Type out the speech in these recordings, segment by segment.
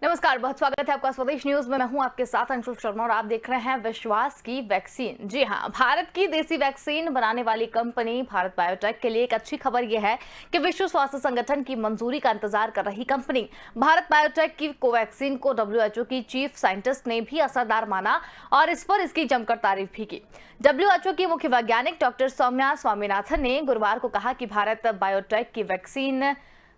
नमस्कार, बहुत स्वागत है आपका स्वदेश न्यूज में। मैं हूं आपके साथ अंशुल शर्मा और आप देख रहे हैं विश्वास की वैक्सीन। जी हां, भारत की देसी वैक्सीन बनाने वाली कंपनी भारत बायोटेक के लिए एक अच्छी खबर यह है कि विश्व स्वास्थ्य संगठन की मंजूरी का इंतजार कर रही कंपनी भारत बायोटेक की कोवैक्सीन को WHO की चीफ साइंटिस्ट ने भी असरदार माना और इस पर इसकी जमकर तारीफ भी की। WHO की मुख्य वैज्ञानिक डॉक्टर सौम्या स्वामीनाथन ने गुरुवार को कहा कि भारत बायोटेक की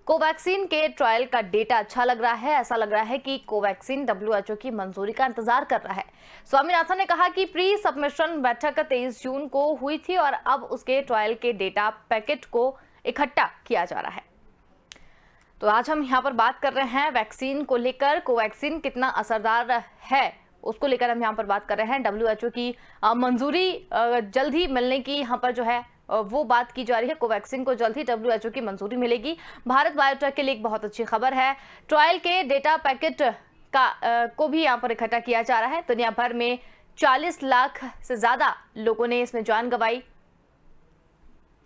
कोवैक्सीन के ट्रायल का डेटा अच्छा लग रहा है। ऐसा लग रहा है कि कोवैक्सीन WHO की मंजूरी का इंतजार कर रहा है। स्वामीनाथन ने कहा कि प्री सबमिशन बैठक 23 जून को हुई थी और अब उसके ट्रायल के डेटा पैकेट को इकट्ठा किया जा रहा है। तो आज हम यहाँ पर बात कर रहे हैं वैक्सीन को लेकर। कोवैक्सीन कितना असरदार है उसको लेकर हम यहाँ पर बात कर रहे हैं। WHO की मंजूरी जल्द ही मिलने की यहाँ पर जो है वो बात की जा रही है। कोवैक्सीन को जल्द ही WHO की मंजूरी मिलेगी। भारत बायोटेक के लिए एक बहुत अच्छी खबर है। ट्रायल के डेटा पैकेट को भी यहाँ पर इकट्ठा किया जा रहा है। दुनिया भर में 40 लाख से ज्यादा लोगों ने इसमें जान गंवाई।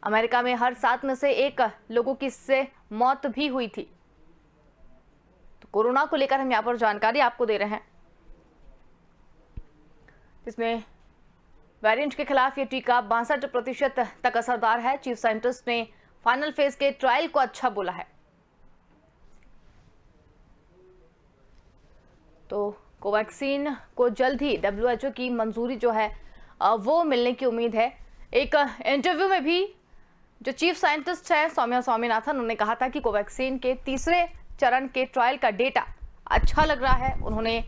अमेरिका में हर 7 में से 1 लोगों की इससे मौत भी हुई थी। तो कोरोना को लेकर हम यहाँ पर जानकारी आपको दे रहे हैं, जिसमें वेरिएंट के खिलाफ ये टीका 62% तक असरदार है। चीफ साइंटिस्ट ने फाइनल फेज के ट्रायल को अच्छा बोला है। तो कोवैक्सीन को जल्द ही WHO की मंजूरी जो है वो मिलने की उम्मीद है। एक इंटरव्यू में भी जो चीफ साइंटिस्ट है सौम्या स्वामीनाथन, उन्होंने कहा था कि कोवैक्सीन के तीसरे चरण के ट्रायल का डेटा अच्छा लग रहा है। उन्होंने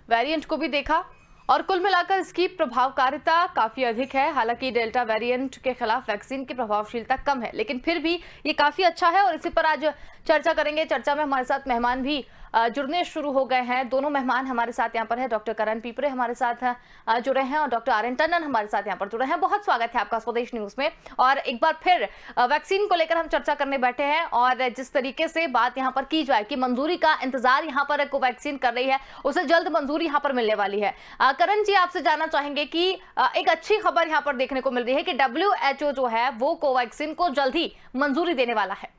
वेरिएंट को भी देखा और कुल मिलाकर इसकी प्रभावकारिता काफी अधिक है। हालांकि डेल्टा वेरिएंट के खिलाफ वैक्सीन की प्रभावशीलता कम है, लेकिन फिर भी ये काफी अच्छा है और इसी पर आज चर्चा करेंगे। चर्चा में हमारे साथ मेहमान भी जुड़ने शुरू हो गए हैं। दोनों मेहमान हमारे साथ यहाँ पर है। डॉक्टर करण पीपरे हमारे साथ जुड़े हैं और डॉक्टर आर्यन टंडन हमारे साथ यहाँ पर जुड़े हैं। बहुत स्वागत है आपका स्वदेश न्यूज में। और एक बार फिर वैक्सीन को लेकर हम चर्चा करने बैठे हैं और जिस तरीके से बात यहाँ पर की जाए कि मंजूरी का इंतजार यहाँ पर कोवैक्सीन कर रही है, उसे जल्द मंजूरी यहाँ पर मिलने वाली है। करण जी, आपसे जानना चाहेंगे कि एक अच्छी खबर यहाँ पर देखने को मिल रही है कि WHO जो है वो कोवैक्सीन को जल्द ही मंजूरी देने वाला है।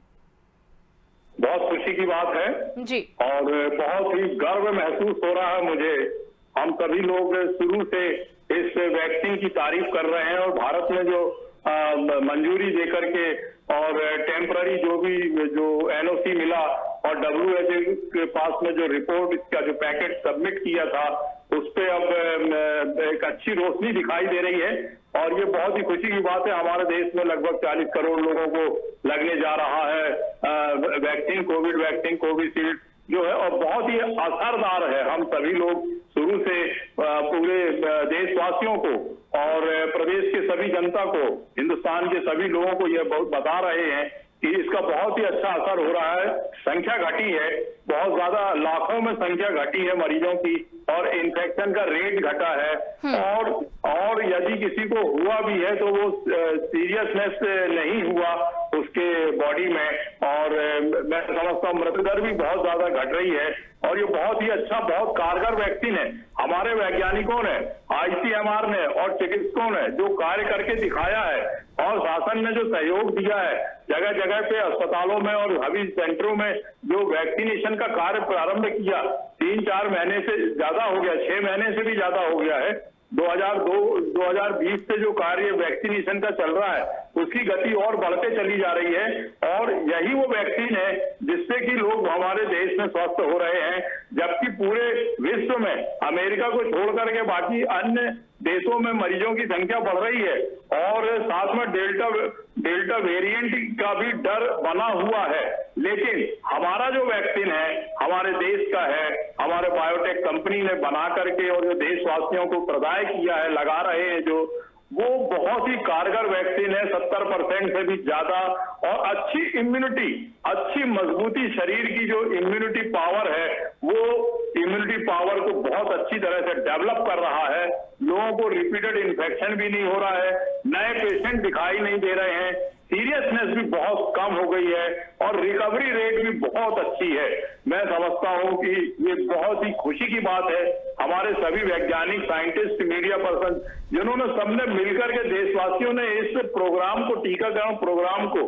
बहुत खुशी की बात है जी, और बहुत ही गर्व महसूस हो रहा है मुझे। हम सभी लोग शुरू से इस वैक्सीन की तारीफ कर रहे हैं और भारत में जो मंजूरी देकर के और टेम्पररी जो NOC मिला और WHO के पास में जो रिपोर्ट इसका जो पैकेट सबमिट किया था उस पे अब एक अच्छी रोशनी दिखाई दे रही है और ये बहुत ही खुशी की बात है। हमारे देश में लगभग 40 करोड़ लोगों को लगने जा रहा है वैक्सीन, कोविड वैक्सीन, कोविशील्ड जो है, और बहुत ही असरदार है। हम सभी लोग शुरू से पूरे देशवासियों को और प्रदेश के सभी जनता को, हिंदुस्तान के सभी लोगों को यह बहुत बता रहे हैं कि इसका बहुत ही अच्छा असर हो रहा है। संख्या घटी है, बहुत ज्यादा लाखों में संख्या घटी है मरीजों की और इन्फेक्शन का रेट घटा है और यदि किसी को हुआ भी है तो वो सीरियसनेस नहीं हुआ उसके बॉडी में, और मैं समझता हूँ मृत्यु दर भी बहुत ज्यादा घट रही है और ये बहुत ही अच्छा, बहुत कारगर वैक्सीन है। हमारे वैज्ञानिकों ने, ICMR ने और चिकित्सकों ने जो कार्य करके दिखाया है और शासन ने जो सहयोग दिया है, जगह जगह पे अस्पतालों में और सभी सेंटरों में जो वैक्सीनेशन का कार्य प्रारंभ किया, 3-4 महीने से ज्यादा हो गया, 6 महीने से भी ज्यादा हो गया है। 2020 से जो कार्य वैक्सीनेशन का चल रहा है उसकी गति और बढ़ते चली जा रही है और यही वो वैक्सीन है जिससे कि लोग हमारे देश में स्वस्थ हो रहे हैं, जबकि पूरे विश्व में अमेरिका को छोड़ करके बाकी अन्य देशों में मरीजों की संख्या बढ़ रही है और साथ में डेल्टा वेरिएंट का भी डर बना हुआ है। लेकिन हमारा जो वैक्सीन है हमारे देश का है, हमारे बायोटेक कंपनी ने बना करके और जो देशवासियों को प्रदान किया है, लगा रहे हैं जो, वो बहुत ही कारगर वैक्सीन है। 70% से भी ज्यादा और अच्छी इम्यूनिटी, अच्छी मजबूती, शरीर की जो इम्यूनिटी पावर है वो इम्यूनिटी पावर को बहुत अच्छी तरह से डेवलप कर रहा है। लोगों को रिपीटेड इन्फेक्शन भी नहीं हो रहा है, नए पेशेंट दिखाई नहीं दे रहे हैं, सीरियसनेस भी बहुत कम हो गई है और रिकवरी रेट भी बहुत अच्छी है। मैं समझता हूं कि ये बहुत ही खुशी की बात है। हमारे सभी वैज्ञानिक, साइंटिस्ट, मीडिया पर्सन, जिन्होंने सबने मिलकर के देशवासियों ने इस प्रोग्राम को, टीकाकरण प्रोग्राम को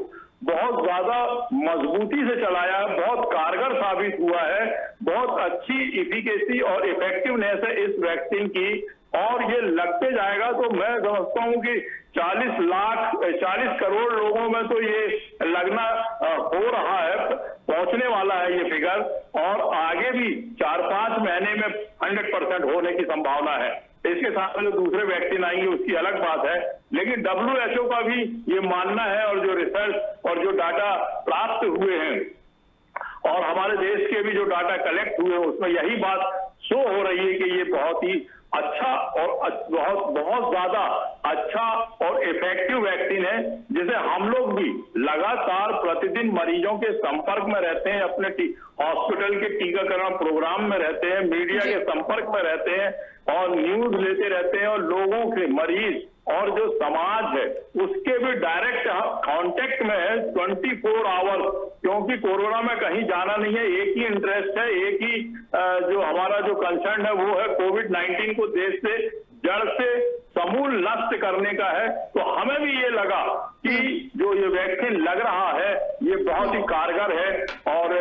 बहुत ज्यादा मजबूती से चलाया है, बहुत कारगर साबित हुआ है, बहुत अच्छी इफिकेसी और इफेक्टिवनेस है इस वैक्सीन की, और ये लगते जाएगा तो मैं समझता हूं कि 40 करोड़ लोगों में तो ये लगना हो रहा है, पहुंचने वाला है ये फिगर, और आगे भी 4-5 महीने में 100% होने की संभावना है। इसके साथ में जो दूसरे वैक्सीन आएंगे उसकी अलग बात है, लेकिन WHO का भी ये मानना है, और जो रिसर्च और जो डाटा प्राप्त हुए हैं और हमारे देश के भी जो डाटा कलेक्ट हुए हैं उसमें यही बात शो हो रही है कि ये बहुत ही अच्छा और बहुत ज्यादा अच्छा और इफेक्टिव वैक्सीन है, जिसे हम लोग भी लगातार प्रतिदिन मरीजों के संपर्क में रहते हैं, अपने हॉस्पिटल के टीकाकरण प्रोग्राम में रहते हैं, मीडिया के संपर्क में रहते हैं और न्यूज लेते रहते हैं, और लोगों के मरीज और जो समाज है उसके भी डायरेक्ट कांटेक्ट में है 24 आवर्स, क्योंकि कोरोना में कहीं जाना नहीं है, एक ही इंटरेस्ट है, एक ही जो हमारा जो कंसर्न है वो है कोविड-19 को देश से जड़ से समूल नष्ट करने का है। तो हमें भी ये लगा कि जो ये वैक्सीन लग रहा है ये बहुत ही कारगर है, और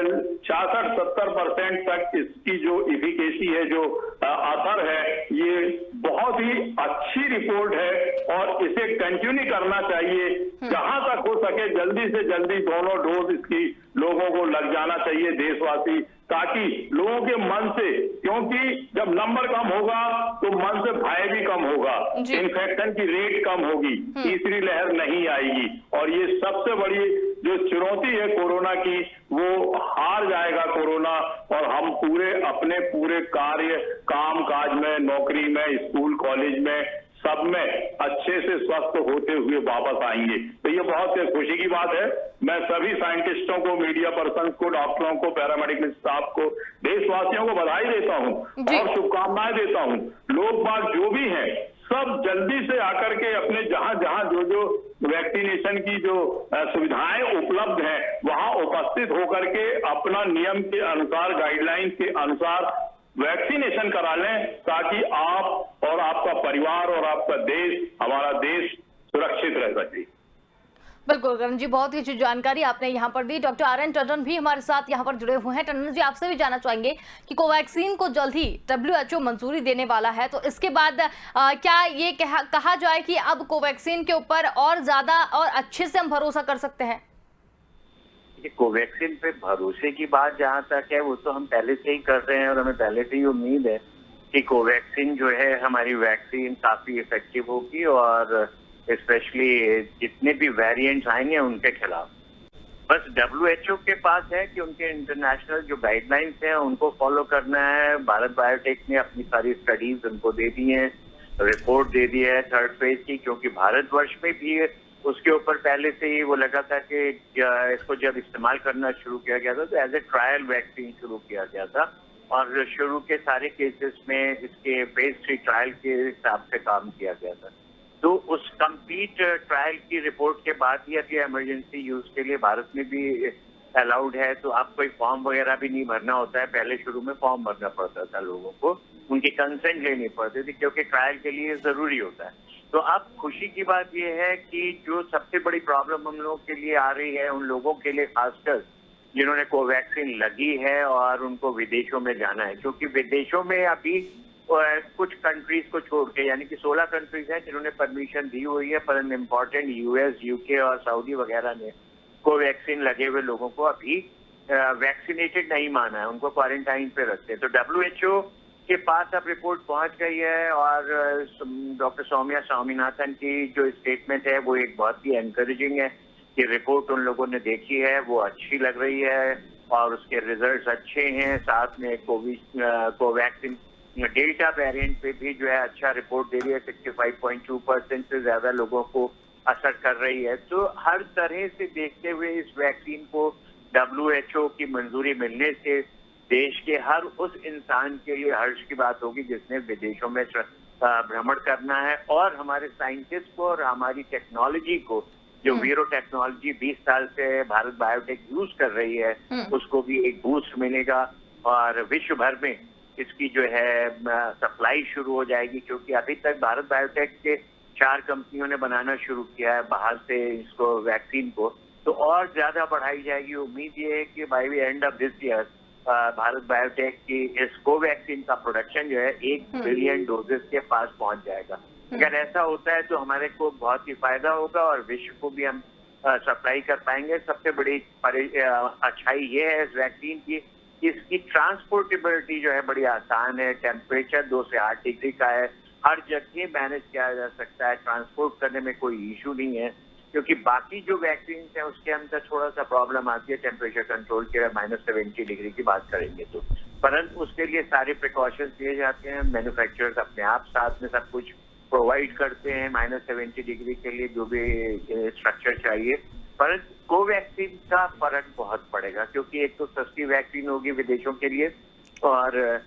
66-70% तक इसकी जो इफिकेसी है, जो असर है, ये बहुत ही अच्छी रिपोर्ट है, और इसे कंटिन्यू करना चाहिए। जहां तक हो सके जल्दी से जल्दी दोनों डोज इसकी लोगों को लग जाना चाहिए, देशवासी, ताकि लोगों के मन से, क्योंकि जब नंबर कम होगा तो मन से भय भी कम होगा, इन्फेक्शन की रेट कम होगी, तीसरी लहर नहीं आएगी, और ये सबसे बड़ी जो चुनौती है कोरोना की वो हार जाएगा कोरोना, और हम अपने पूरे कार्य काम काज में, नौकरी में, स्कूल कॉलेज में, सब में अच्छे से स्वस्थ होते हुए वापस आएंगे। तो ये बहुत खुशी की बात है। मैं सभी साइंटिस्टों को, मीडिया पर्सन को, डॉक्टरों को, पैरामेडिकल स्टाफ को, देशवासियों को बधाई देता हूं और शुभकामनाएं देता हूं। लोग बाग जो भी हैं सब जल्दी से आकर के अपने जहां जहां जो वैक्सीनेशन की जो सुविधाएं उपलब्ध हैं वहां उपस्थित होकर के अपना नियम के अनुसार, गाइडलाइन के अनुसार वैक्सीनेशन करा लें, ताकि आप और आपका परिवार और आपका देश, हमारा देश सुरक्षित रह सके। बिल्कुल करण जी, बहुत ही अच्छी जानकारी आपने यहाँ पर दी। डॉक्टर RN टंडन भी हमारे साथ यहाँ पर जुड़े हुए हैं। टंडन जी, आपसे भी जानना चाहेंगे कि कोवैक्सीन को जल्द ही WHO मंजूरी देने वाला है, तो इसके बाद क्या ये कहा जाए कि अब कोवैक्सीन के ऊपर और ज्यादा और अच्छे से हम भरोसा कर सकते हैं? कोवैक्सीन पे भरोसे की बात जहाँ तक है वो तो हम पहले से ही कर रहे हैं, और हमें पहले से ही उम्मीद है कि कोवैक्सीन जो है हमारी वैक्सीन काफी इफेक्टिव होगी, और स्पेशली जितने भी वेरिएंट्स आएंगे उनके खिलाफ। बस WHO के पास है कि उनके इंटरनेशनल जो गाइडलाइंस हैं उनको फॉलो करना है। भारत बायोटेक ने अपनी सारी स्टडीज उनको दे दी है, रिपोर्ट दे दी है 3rd फेज की, क्योंकि भारतवर्ष में भी उसके ऊपर पहले से ही वो लगा था कि इसको जब इस्तेमाल करना शुरू किया गया था तो एज ए ट्रायल वैक्सीन शुरू किया गया था, और शुरू के सारे केसेस में इसके फेज 3 ट्रायल के हिसाब से काम किया गया था। तो उस कंप्लीट ट्रायल की रिपोर्ट के बाद ही अब ये इमरजेंसी यूज के लिए भारत में भी अलाउड है। तो आप कोई फॉर्म वगैरह भी नहीं भरना होता है, पहले शुरू में फॉर्म भरना पड़ता था लोगों को, उनकी कंसेंट लेनी पड़ती थी, क्योंकि ट्रायल के लिए जरूरी होता है। तो अब खुशी की बात यह है कि जो सबसे बड़ी प्रॉब्लम हम लोगों के लिए आ रही है, उन लोगों के लिए खासकर जिन्होंने कोवैक्सीन लगी है और उनको विदेशों में जाना है, क्योंकि विदेशों में अभी कुछ कंट्रीज को छोड़ के, यानी कि 16 कंट्रीज हैं जिन्होंने परमिशन दी हुई है, पर इम्पोर्टेंट US, UK और सऊदी वगैरह ने कोवैक्सीन लगे हुए लोगों को अभी वैक्सीनेटेड नहीं माना है, उनको क्वारंटाइन पे रखते हैं। तो WHO के पास अब रिपोर्ट पहुंच गई है, और डॉक्टर सौम्या स्वामीनाथन की जो स्टेटमेंट है वो एक बहुत ही एनकरेजिंग है कि रिपोर्ट उन लोगों ने देखी है वो अच्छी लग रही है, और उसके रिजल्ट्स अच्छे हैं। साथ में कोवैक्सीन डेल्टा वेरिएंट पे भी जो है अच्छा रिपोर्ट दे रही है, 65.2% से ज्यादा लोगों को असर कर रही है। तो हर तरह से देखते हुए इस वैक्सीन को WHO की मंजूरी मिलने से देश के हर उस इंसान के लिए हर्ष की बात होगी जिसने विदेशों में भ्रमण करना है, और हमारे साइंटिस्ट को और हमारी टेक्नोलॉजी को, जो वीरो टेक्नोलॉजी 20 साल से भारत बायोटेक यूज कर रही है, उसको भी एक बूस्ट मिलेगा, और विश्व भर में इसकी जो है सप्लाई शुरू हो जाएगी। क्योंकि अभी तक भारत बायोटेक के 4 कंपनियों ने बनाना शुरू किया है बाहर से इसको, वैक्सीन को, तो और ज्यादा बढ़ाई जाएगी। उम्मीद ये है कि by the end of this year Bharat biotech की इस कोवैक्सीन का प्रोडक्शन जो है 1 बिलियन डोजेस के पास पहुंच जाएगा। अगर ऐसा होता है तो हमारे को बहुत ही फायदा होगा और विश्व को भी हम सप्लाई कर पाएंगे। सबसे बड़ी अच्छाई ये है इस वैक्सीन की, इसकी ट्रांसपोर्टेबिलिटी जो है बड़ी आसान है। टेम्परेचर 2 से 8 डिग्री का है, हर जगह मैनेज किया जा सकता है, ट्रांसपोर्ट करने में कोई इशू नहीं है। क्योंकि बाकी जो वैक्सीन है उसके अंदर थोड़ा सा प्रॉब्लम आती है टेम्परेचर कंट्रोल के, -70 डिग्री की बात करेंगे तो, परंतु उसके लिए सारे प्रिकॉशंस लिए जाते हैं। मैन्युफैक्चरर्स अपने आप साथ में सब कुछ प्रोवाइड करते हैं -70 डिग्री के लिए जो भी स्ट्रक्चर चाहिए। परंतु कोवैक्सीन का फर्क बहुत पड़ेगा, क्योंकि एक तो सस्ती वैक्सीन होगी विदेशों के लिए, और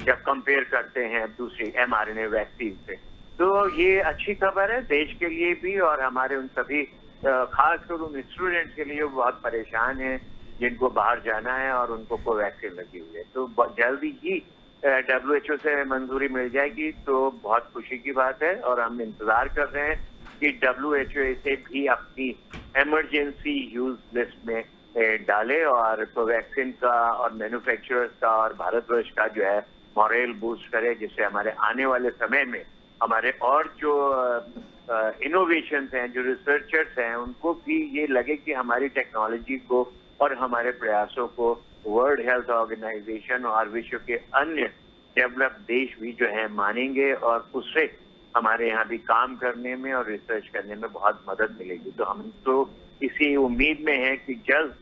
जब कंपेयर करते हैं दूसरी mRNA वैक्सीन से, तो ये अच्छी खबर है देश के लिए भी और हमारे उन सभी खासकर उन स्टूडेंट्स के लिए जो बहुत परेशान हैं, जिनको बाहर जाना है और उनको कोवैक्सीन लगी हुई है। तो जल्दी ही WHO से मंजूरी मिल जाएगी तो बहुत खुशी की बात है, और हम इंतजार कर रहे हैं कि WHO इसे भी अपनी इमरजेंसी यूज लिस्ट में डाले और कोवैक्सीन का और मैन्युफैक्चरर्स का और भारतवर्ष का जो है मॉरल बूस्ट करे, जिससे हमारे आने वाले समय में हमारे और जो इनोवेशंस हैं, जो रिसर्चर्स हैं, उनको भी ये लगे कि हमारी टेक्नोलॉजी को और हमारे प्रयासों को वर्ल्ड हेल्थ ऑर्गेनाइजेशन और विश्व के अन्य डेवलप्ड देश भी जो है मानेंगे, और उससे हमारे यहाँ भी काम करने में और रिसर्च करने में बहुत मदद मिलेगी। तो हम तो इसी उम्मीद में हैं कि जल्द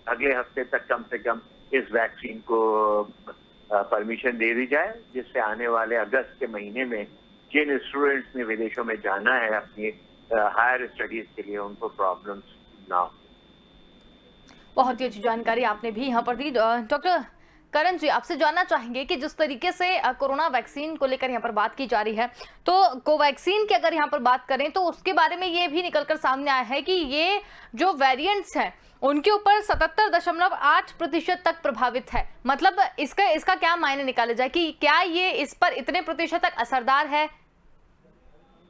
अगले हफ्ते तक कम से कम इस वैक्सीन को परमिशन दे दी जाए, जिससे आने वाले अगस्त के महीने में जिन स्टूडेंट्स ने विदेशों में जाना है अपनी हायर स्टडीज के लिए, उनको प्रॉब्लम्स ना हो। बहुत ही अच्छी जानकारी आपने भी यहाँ पर दी। डॉक्टर करण जी, आपसे जानना चाहेंगे कि जिस तरीके से कोरोना वैक्सीन को लेकर यहाँ पर बात की जा रही है, तो कोवैक्सीन की अगर यहाँ पर बात करें तो उसके बारे में ये भी निकलकर सामने आया है कि ये जो वेरिएंट्स हैं उनके ऊपर 77.8% तक प्रभावित है। मतलब इसका क्या मायने निकाले जाए कि क्या ये इस पर इतने प्रतिशत तक असरदार है?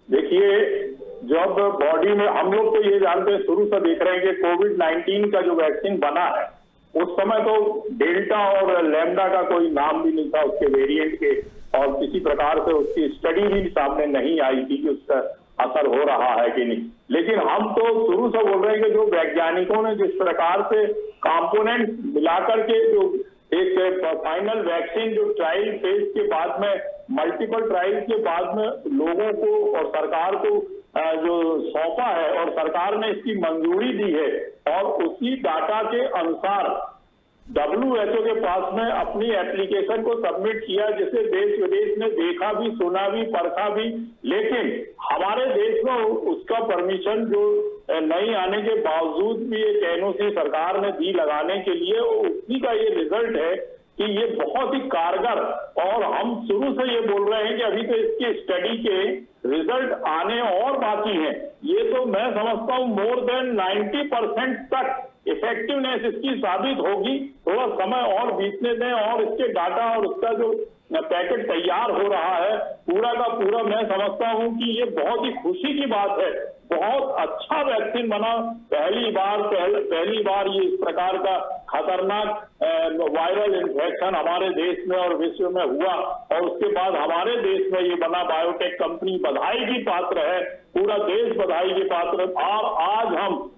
देखिए, जब बॉडी में हम लोग तो ये जानते हैं, शुरू से देख रहे हैं कि कोविड-19 का जो वैक्सीन बना है उस समय तो डेल्टा और लैम्डा का कोई नाम भी नहीं था उसके वेरिएंट के, और किसी प्रकार से उसकी स्टडी भी सामने नहीं आई थी कि उसका असर हो रहा है कि नहीं। लेकिन हम तो शुरू से बोल रहे हैं कि जो वैज्ञानिकों ने जिस प्रकार से कंपोनेंट मिलाकर के जो एक फाइनल वैक्सीन जो ट्रायल फेज के बाद में, मल्टीपल ट्रायल के बाद में लोगों को और सरकार को जो सौंपा है और सरकार ने इसकी मंजूरी दी है, और उसी डाटा के अनुसार WHO के पास में अपनी एप्लीकेशन को सबमिट किया, जिसे देश विदेश ने देखा भी, सुना भी, परखा भी, लेकिन हमारे देश में उसका परमिशन जो नहीं आने के बावजूद भी एक NOC सरकार ने दी लगाने के लिए, उसी का ये रिजल्ट है कि ये बहुत ही कारगर, और हम शुरू से ये बोल रहे हैं कि अभी तो इसकी स्टडी के रिजल्ट आने और बाकी हैं। ये तो मैं समझता हूँ मोर देन 90% तक इफेक्टिवनेस इसकी साबित होगी। थोड़ा समय और बीतने दें, और इसके डाटा और उसका जो पैकेट तैयार हो रहा है पूरा का पूरा, मैं समझता हूं कि ये बहुत ही खुशी की बात है। बहुत अच्छा वैक्सीन बना, पहली बार ये इस प्रकार का खतरनाक वायरल इन्फेक्शन हमारे देश में और विश्व में हुआ, और उसके बाद हमारे देश में ये बना। बायोटेक कंपनी बधाई की पात्र है, पूरा देश बधाई के पात्र है, और आज हम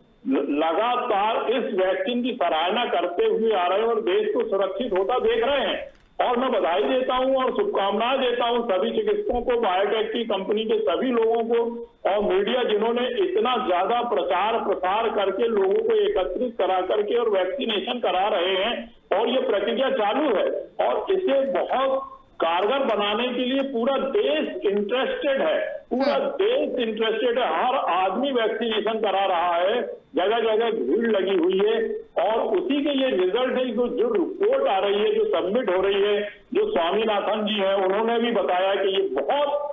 लगातार इस वैक्सीन की सराहना करते हुए आ रहे हैं और देश को सुरक्षित होता देख रहे हैं। और मैं बधाई देता हूं और शुभकामनाएं देता हूं सभी चिकित्सकों को, बायोटेक की कंपनी के सभी लोगों को, और मीडिया जिन्होंने इतना ज्यादा प्रचार प्रसार करके लोगों को एकत्रित करा करके और वैक्सीनेशन करा रहे हैं, और ये प्रक्रिया चालू है, और इसे बहुत कारगर बनाने के लिए पूरा देश इंटरेस्टेड है, पूरा देश इंटरेस्टेड है। हर आदमी वैक्सीनेशन करा रहा है, जगह जगह भीड़ लगी हुई है, और उसी के ये रिजल्ट है। जो रिपोर्ट आ रही है, जो सबमिट हो रही है, जो स्वामीनाथन जी हैं उन्होंने भी बताया कि ये बहुत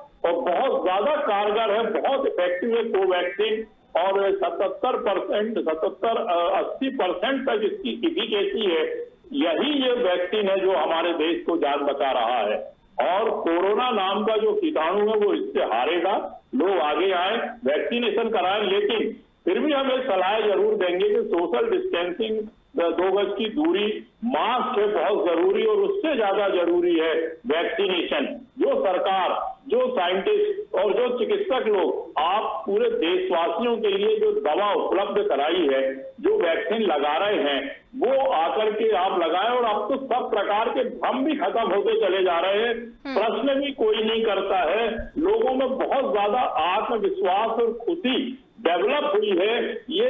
ज्यादा कारगर है, बहुत इफेक्टिव है कोवैक्सीन, और 70-80% तक इसकी इफिकेसी है। यही ये वैक्सीन है जो हमारे देश को जान बचा रहा है, और कोरोना नाम का जो कीटाणु है वो इससे हारेगा। लोग आगे आए, वैक्सीनेशन कराएं, लेकिन फिर भी हम एक सलाह जरूर देंगे कि सोशल डिस्टेंसिंग 2 गज की दूरी, मास्क है बहुत जरूरी, और उससे ज्यादा जरूरी है वैक्सीनेशन। जो सरकार, जो साइंटिस्ट और जो चिकित्सक लोग आप पूरे देशवासियों के लिए जो दवा उपलब्ध कराई है, जो वैक्सीन लगा रहे हैं, वो आकर के आप लगाएं। और अब तो सब प्रकार के भ्रम भी खत्म होते चले जा रहे हैं, प्रश्न भी कोई नहीं करता है, लोगों में बहुत ज्यादा आत्मविश्वास और खुशी डेवलप हुई है। ये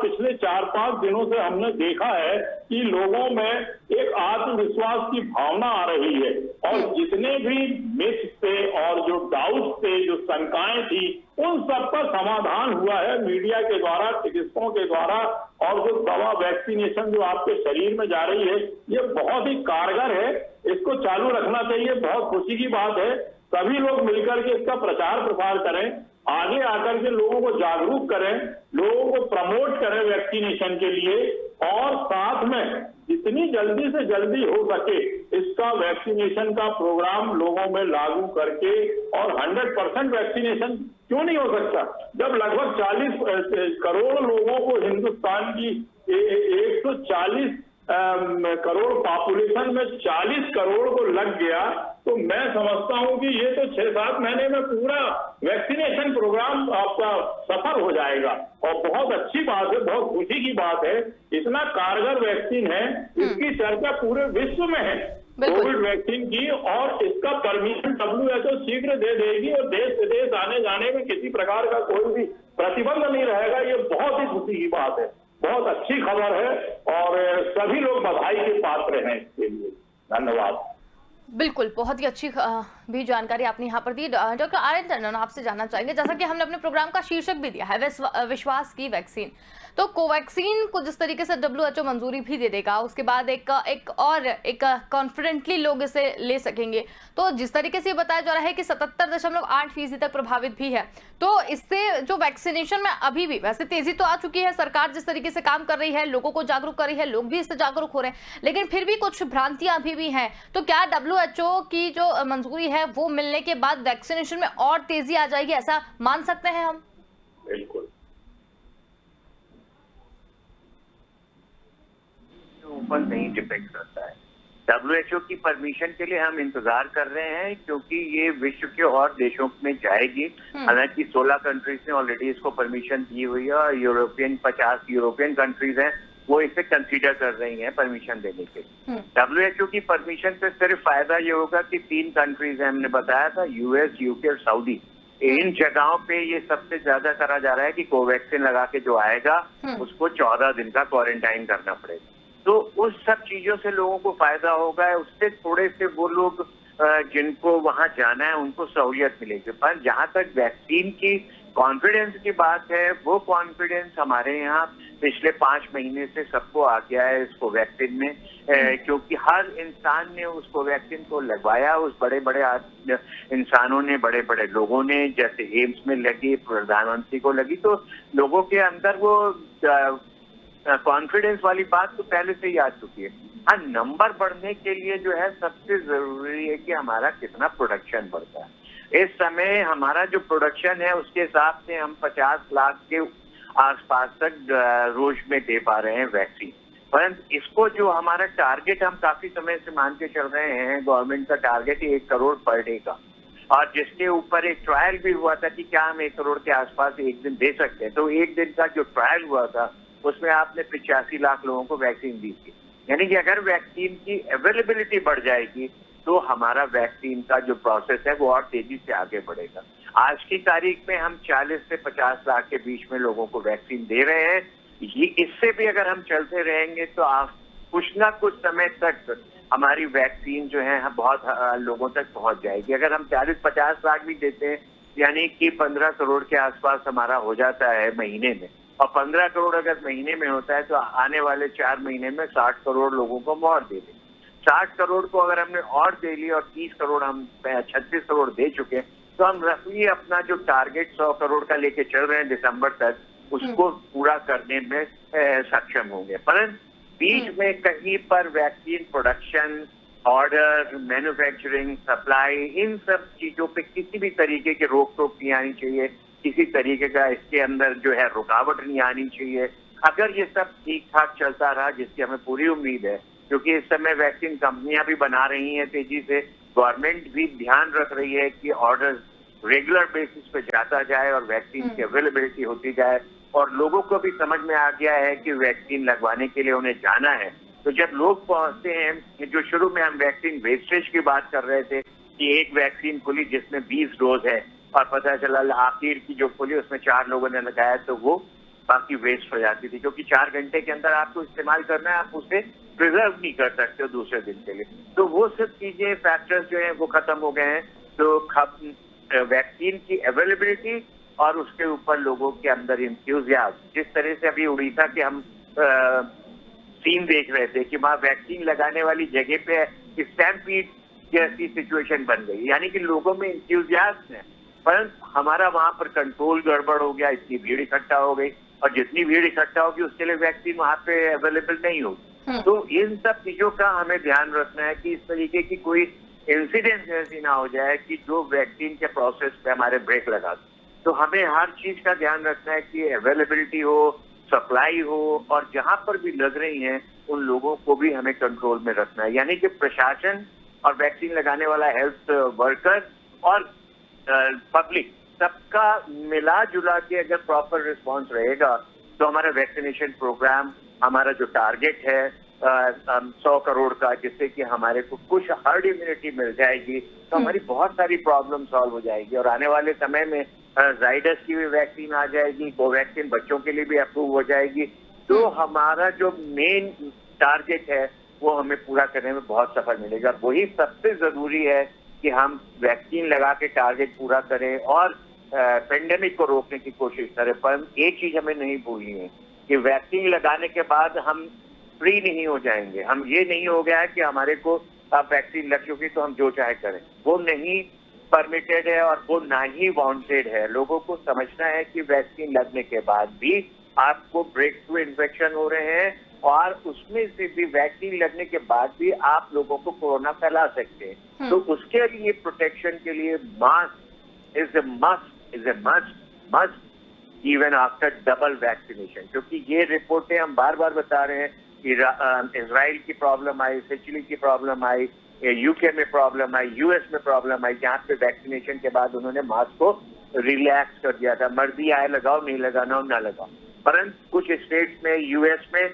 पिछले 4-5 दिनों से हमने देखा है कि लोगों में एक आत्मविश्वास की भावना आ रही है, और जितने भी मिथ थे और जो डाउट थे, जो शंकाएं थी, उन सब का समाधान हुआ है मीडिया के द्वारा, चिकित्सकों के द्वारा। और जो दवा वैक्सीनेशन जो आपके शरीर में जा रही है, ये बहुत ही कारगर है, इसको चालू रखना चाहिए। बहुत खुशी की बात है, सभी लोग मिलकर के इसका प्रचार प्रसार करें, आगे आकर के लोगों को जागरूक करें, लोगों को प्रमोट करें वैक्सीनेशन के लिए, और साथ में जितनी जल्दी से जल्दी हो सके इसका वैक्सीनेशन का प्रोग्राम लोगों में लागू करके, और 100% वैक्सीनेशन क्यों नहीं हो सकता, जब लगभग 40 करोड़ लोगों को हिंदुस्तान की 140 करोड़ पॉपुलेशन में 40 करोड़ को लग गया, तो मैं समझता हूं कि ये तो 6-7 महीने में पूरा वैक्सीनेशन प्रोग्राम आपका सफल हो जाएगा। और बहुत अच्छी बात है, बहुत खुशी की बात है, इतना कारगर वैक्सीन है, इसकी चर्चा पूरे विश्व में है कोविड वैक्सीन की, और इसका परमिशन WHO शीघ्र दे देगी, और देश विदेश आने जाने में किसी प्रकार का कोई भी प्रतिबंध नहीं रहेगा। ये बहुत ही खुशी की बात है, बहुत अच्छी खबर है, और सभी लोग बधाई के पात्र हैं इसके लिए। धन्यवाद। बिल्कुल, बहुत ही अच्छी भी जानकारी आपने यहाँ पर दी। डॉक्टर आर्यन टंडन, आपसे जानना चाहेंगे, जैसा कि हमने अपने प्रोग्राम का शीर्षक भी दिया है विश्वास की वैक्सीन, तो कोवैक्सीन को जिस तरीके से WHO मंजूरी भी दे देगा, उसके बाद एक कॉन्फिडेंटली लोग इसे ले सकेंगे, तो जिस तरीके से बताया जा रहा है कि 77.8% तक प्रभावित भी है, तो इससे जो वैक्सीनेशन में अभी भी वैसे तेजी तो आ चुकी है, सरकार जिस तरीके से काम कर रही है, लोगों को जागरूक कर रही है, लोग भी इससे जागरूक हो रहे हैं, लेकिन फिर भी कुछ भ्रांतियां अभी भी हैं। तो क्या WHO की जो मंजूरी है वो मिलने के बाद वैक्सीनेशन में और तेजी आ जाएगी, ऐसा मान सकते हैं हम? बिल्कुल ऊपर नहीं डिपेंड करता है। WHO की परमिशन के लिए हम इंतजार कर रहे हैं, क्योंकि ये विश्व के और देशों में जाएगी। हालांकि 16 कंट्रीज ने ऑलरेडी इसको परमिशन दी हुई है, और 50 यूरोपियन कंट्रीज हैं, वो इसे कंसीडर कर रही हैं परमिशन देने के लिए। WHO की परमिशन से सिर्फ फायदा ये होगा कि 3 कंट्रीज हैं, हमने बताया था, US, UK और सऊदी। इन जगहों पे ये सबसे ज्यादा करा जा रहा है कि कोवैक्सीन लगा के जो आएगा उसको 14 दिन का क्वारंटाइन करना पड़ेगा। तो उस सब चीजों से लोगों को फायदा होगा, उससे थोड़े से वो लोग जिनको वहां जाना है उनको सहूलियत मिलेगी। पर जहां तक वैक्सीन की कॉन्फिडेंस की बात है, वो कॉन्फिडेंस हमारे यहाँ पिछले 5 महीने से सबको आ गया है इस कोवैक्सीन में, क्योंकि हर इंसान ने उस कोवैक्सीन को लगवाया। उस बड़े बड़े इंसानों ने, बड़े बड़े लोगों ने, जैसे एम्स में लगी, प्रधानमंत्री को लगी, तो लोगों के अंदर वो कॉन्फिडेंस वाली बात तो पहले से ही आ चुकी है। हाँ, नंबर बढ़ने के लिए जो है सबसे जरूरी है कि हमारा कितना प्रोडक्शन बढ़ता है। इस समय हमारा जो प्रोडक्शन है उसके हिसाब से हम 50 लाख के आसपास तक रोज में दे पा रहे हैं वैक्सीन। परंतु इसको जो हमारा टारगेट हम काफी समय से मान के चल रहे हैं, गवर्नमेंट का टारगेट 1 करोड़ पर डे का, और जिसके ऊपर एक ट्रायल भी हुआ था कि क्या हम 1 करोड़ के आसपास एक दिन दे सकते हैं। तो एक दिन का जो ट्रायल हुआ था उसमें आपने 85 लाख लोगों को वैक्सीन दी थी। यानी कि अगर वैक्सीन की अवेलेबिलिटी बढ़ जाएगी तो हमारा वैक्सीन का जो प्रोसेस है वो और तेजी से आगे बढ़ेगा। आज की तारीख में हम 40 से 50 लाख के बीच में लोगों को वैक्सीन दे रहे हैं। ये इससे भी अगर हम चलते रहेंगे तो आप कुछ ना कुछ समय तक हमारी वैक्सीन जो है बहुत लोगों तक पहुंच जाएगी। अगर हम 40-50 लाख भी देते हैं, यानी कि 15 करोड़ के आसपास हमारा हो जाता है महीने में, और 15 करोड़ अगर महीने में होता है तो आने वाले 4 महीने में 60 करोड़ लोगों को और दे दें। 60 करोड़ को अगर हमने और दे ली और 30 करोड़ हम 36 करोड़ दे चुके, तो हम रफली अपना जो टारगेट 100 करोड़ का लेके चल रहे हैं दिसंबर तक, उसको पूरा करने में सक्षम होंगे। परंतु बीच में कहीं पर vaccine production, order, manufacturing, supply, इन सब चीजों पे किसी भी तरीके की रोक टोक नहीं आनी चाहिए, किसी तरीके का इसके अंदर जो है रुकावट नहीं आनी चाहिए। अगर ये सब ठीक ठाक चलता रहा, जिसकी हमें पूरी उम्मीद है, क्योंकि इस समय वैक्सीन कंपनियां भी बना रही हैं तेजी से, गवर्नमेंट भी ध्यान रख रही है कि ऑर्डर रेगुलर बेसिस पे जाता जाए और वैक्सीन की अवेलेबिलिटी होती जाए, और लोगों को भी समझ में आ गया है कि वैक्सीन लगवाने के लिए उन्हें जाना है। तो जब लोग पहुंचते हैं, जो शुरू में हम वैक्सीन वेस्टेज की बात कर रहे थे कि एक वैक्सीन खुली जिसमें 20 डोज है और पता चला आखिर की जो खुली उसमें 4 लोगों ने लगाया, तो वो बाकी वेस्ट हो जाती थी, क्योंकि 4 घंटे के अंदर आपको इस्तेमाल करना है, आप उसे प्रिजर्व नहीं कर सकते हो दूसरे दिन के लिए। तो वो सब चीजें, फैक्टर्स जो है वो खत्म हो गए हैं। तो वैक्सीन की अवेलेबिलिटी और उसके ऊपर लोगों के अंदर इंथ्यूजियाज्म, जिस तरह से अभी उड़ीसा के हम सीन देख रहे थे कि वहां वैक्सीन लगाने वाली जगह पे स्टैम्पीड जैसी सिचुएशन बन गई, यानी कि लोगों में इंथ्यूजियाज्म है, परंतु हमारा वहां पर कंट्रोल गड़बड़ हो गया, इतनी भीड़ इकट्ठा हो गई, और जितनी भीड़ इकट्ठा होगी उसके लिए वैक्सीन वहां पे अवेलेबल नहीं होगी। तो इन सब चीजों का हमें ध्यान रखना है कि इस तरीके की कोई इंसिडेंट ऐसी ना हो जाए कि जो वैक्सीन के प्रोसेस पे हमारे ब्रेक लगा दे। तो हमें हर चीज का ध्यान रखना है कि अवेलेबिलिटी हो, सप्लाई हो, और जहां पर भी लग रही हैं उन लोगों को भी हमें कंट्रोल में रखना है, यानी कि प्रशासन और वैक्सीन लगाने वाला हेल्थ वर्कर और पब्लिक सबका मिला जुला के अगर प्रॉपर रिस्पांस रहेगा तो हमारा वैक्सीनेशन प्रोग्राम, हमारा जो टारगेट है 100 करोड़ का, जिससे कि हमारे को कुछ हर्ड इम्यूनिटी मिल जाएगी, तो हमारी बहुत सारी प्रॉब्लम सॉल्व हो जाएगी। और आने वाले समय में जाइडस की भी वैक्सीन आ जाएगी, कोवैक्सीन बच्चों के लिए भी अप्रूव हो जाएगी। तो हमारा जो मेन टारगेट है वो हमें पूरा करने में बहुत सफल मिलेगा। वही सबसे जरूरी है कि हम वैक्सीन लगा के टारगेट पूरा करें और पेंडेमिक को रोकने की कोशिश करें। पर एक चीज हमें नहीं भूलनी है कि वैक्सीन लगाने के बाद हम फ्री नहीं हो जाएंगे। हम ये नहीं हो गया है कि हमारे को अब वैक्सीन लग चुकी तो हम जो चाहे करें, वो नहीं परमिटेड है और वो ना ही वांटेड है। लोगों को समझना है कि वैक्सीन लगने के बाद भी आपको ब्रेक थ्रू इन्फेक्शन हो रहे हैं, और उसमें से भी वैक्सीन लगने के बाद भी आप लोगों को कोरोना फैला सकते हैं। तो उसके लिए प्रोटेक्शन के लिए mask is a must even after double vaccination, क्योंकि ये रिपोर्टें हम बार बार बता रहे हैं कि इजराइल की प्रॉब्लम आई, सिचिली की प्रॉब्लम आई, यूके में प्रॉब्लम आई, यूएस में प्रॉब्लम आई, जहाँ पे वैक्सीनेशन के बाद उन्होंने मास्क को रिलैक्स कर दिया था, मर्जी आए लगाओ, नहीं लगाना हो ना लगाओ। परंतु कुछ स्टेट्स में, यूएस में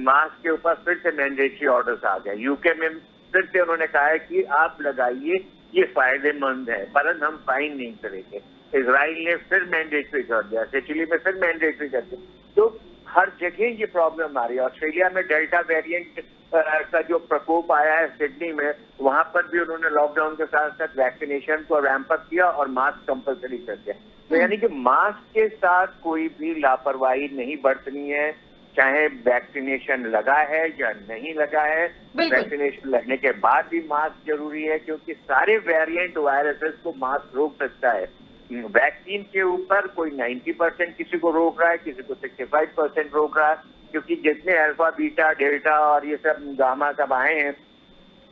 मास्क के ऊपर फिर से मैंडेटरी ऑर्डर्स आ गए, यूके में फिर से उन्होंने कहा है कि आप लगाइए, ये फायदेमंद है, परंतु हम फाइन नहीं करेंगे। इजराइल ने फिर मैंडेटरी कर दिया, सिचिली में फिर मैंडेटरी कर दिया। तो हर जगह ये प्रॉब्लम आ रही है। ऑस्ट्रेलिया में डेल्टा वेरिएंट का जो प्रकोप आया है सिडनी में, वहां पर भी उन्होंने लॉकडाउन के साथ साथ वैक्सीनेशन को रैंप अप किया और मास्क कंपलसरी कर दिया। तो यानी कि मास्क के साथ कोई भी लापरवाही नहीं बरतनी है, चाहे वैक्सीनेशन लगा है या नहीं लगा है। वैक्सीनेशन लगने के बाद भी मास्क जरूरी है, क्योंकि सारे वेरिएंट वायरसेस को मास्क रोक सकता है। वैक्सीन के ऊपर कोई 90% किसी को रोक रहा है, किसी को 65% रोक रहा है, क्योंकि जितने अल्फा, बीटा, डेल्टा और ये सब गामा सब आए हैं,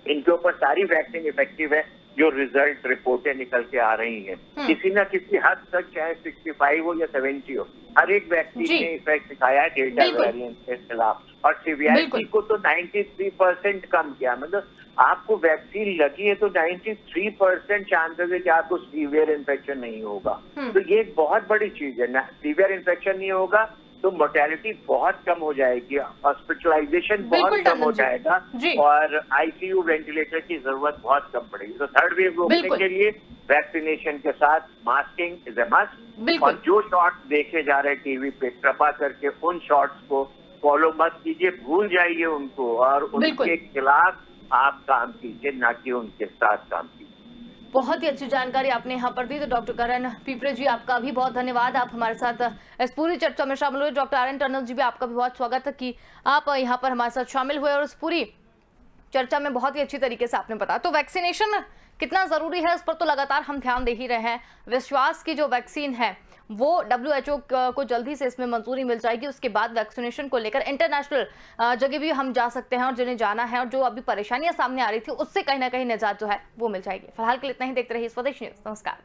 इनके ऊपर सारी वैक्सीन इफेक्टिव है। जो रिजल्ट रिपोर्टें निकल के आ रही हैं, किसी न किसी हद तक, चाहे 65 हो या 70 हो, हर एक वैक्सीन ने इफेक्ट दिखाया है डेल्टा वेरिएंट के खिलाफ, और सीवियरिटी को तो 93% कम किया। मतलब आपको वैक्सीन लगी है तो 93% चांसेस है कि आपको सीवियर इन्फेक्शन नहीं होगा। तो ये एक बहुत बड़ी चीज है ना, सीवियर इन्फेक्शन नहीं होगा तो मोर्टेलिटी बहुत कम हो जाएगी, हॉस्पिटलाइजेशन बहुत कम हो जाएगा, और आईसीयू वेंटिलेटर की जरूरत बहुत कम पड़ेगी। तो थर्ड वेव रोकने के लिए वैक्सीनेशन के साथ मास्किंग इज ए मस्ट। और जो शॉट्स देखे जा रहे हैं टीवी पे, कृपा करके उन शॉट्स को फॉलो मत कीजिए, भूल जाइए उनको, और उनके खिलाफ आप काम कीजिए, ना कि उनके साथ काम कीजिए। बहुत ही अच्छी जानकारी आपने यहाँ पर दी। तो डॉक्टर करण पिपरे जी, आपका भी बहुत धन्यवाद, आप हमारे साथ इस पूरी चर्चा में शामिल हुए। डॉक्टर आर एन टनल जी भी, आपका भी बहुत स्वागत है कि आप यहाँ पर हमारे साथ शामिल हुए और इस पूरी चर्चा में बहुत ही अच्छी तरीके से आपने बताया। तो वैक्सीनेशन कितना जरूरी है, इस पर तो लगातार हम ध्यान दे ही रहे हैं। विश्वास की जो वैक्सीन है वो WHO को जल्दी से इसमें मंजूरी मिल जाएगी, उसके बाद वैक्सीनेशन को लेकर इंटरनेशनल जगह भी हम जा सकते हैं, और जिन्हें जाना है और जो अभी परेशानियां सामने आ रही थी उससे कहीं ना कहीं निजात जो है वो मिल जाएगी। फिलहाल के लिए इतना ही, देखते रहिए स्वदेश न्यूज। नमस्कार।